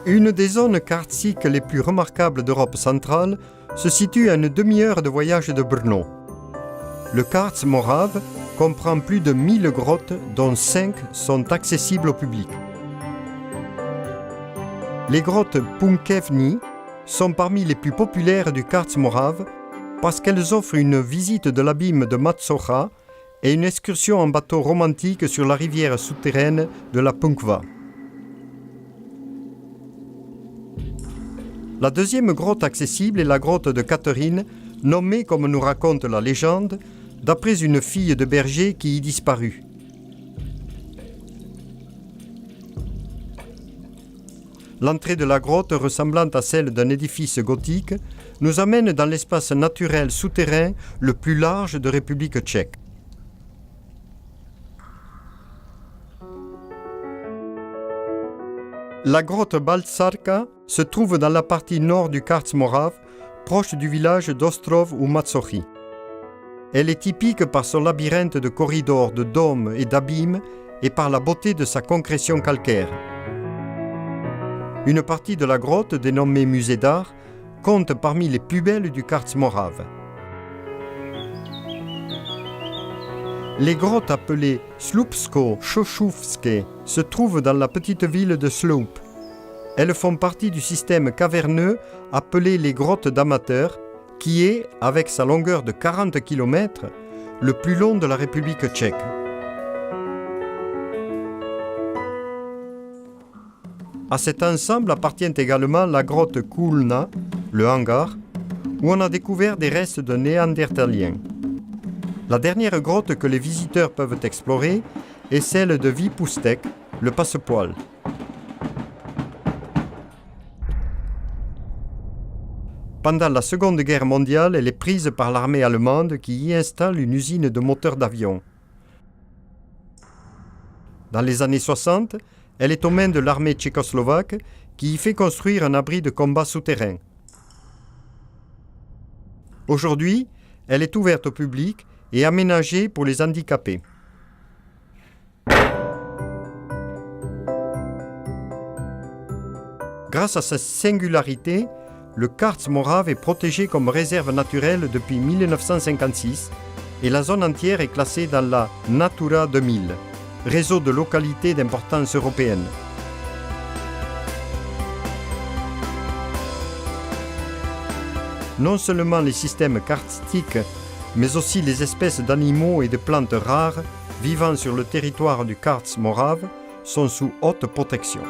Une des zones karstiques les plus remarquables d'Europe centrale se situe à une demi-heure de voyage de Brno. Le Karst morave comprend plus de 1000 grottes, dont 5 sont accessibles au public. Les grottes Punkevny sont parmi les plus populaires du Karst morave parce qu'elles offrent une visite de l'abîme de Matsocha et une excursion en bateau romantique sur la rivière souterraine de la Punkva. La deuxième grotte accessible est la grotte de Catherine, nommée, comme nous raconte la légende, d'après une fille de berger qui y disparut. L'entrée de la grotte, ressemblant à celle d'un édifice gothique, nous amène dans l'espace naturel souterrain le plus large de République tchèque. La grotte Baltsarka se trouve dans la partie nord du Karst morave, proche du village d'Ostrov ou Matsochy. Elle est typique par son labyrinthe de corridors, de dômes et d'abîmes et par la beauté de sa concrétion calcaire. Une partie de la grotte, dénommée musée d'art, compte parmi les plus belles du Karst morave. Les grottes appelées Sloupsko-Chochouvske se trouvent dans la petite ville de Sloup. Elles font partie du système caverneux appelé les grottes d'amateurs, qui est, avec sa longueur de 40 km, le plus long de la République tchèque. À cet ensemble appartient également la grotte Kulna, le hangar, où on a découvert des restes de néandertaliens. La dernière grotte que les visiteurs peuvent explorer est celle de Vipustek, le passepoil. Pendant la Seconde Guerre mondiale, elle est prise par l'armée allemande qui y installe une usine de moteurs d'avion. Dans les années 60, elle est aux mains de l'armée tchécoslovaque qui y fait construire un abri de combat souterrain. Aujourd'hui, elle est ouverte au public et aménagée pour les handicapés. Grâce à sa singularité, le Karst morave est protégé comme réserve naturelle depuis 1956 et la zone entière est classée dans la Natura 2000, réseau de localités d'importance européenne. Non seulement les systèmes karstiques, mais aussi les espèces d'animaux et de plantes rares vivant sur le territoire du Karst morave sont sous haute protection.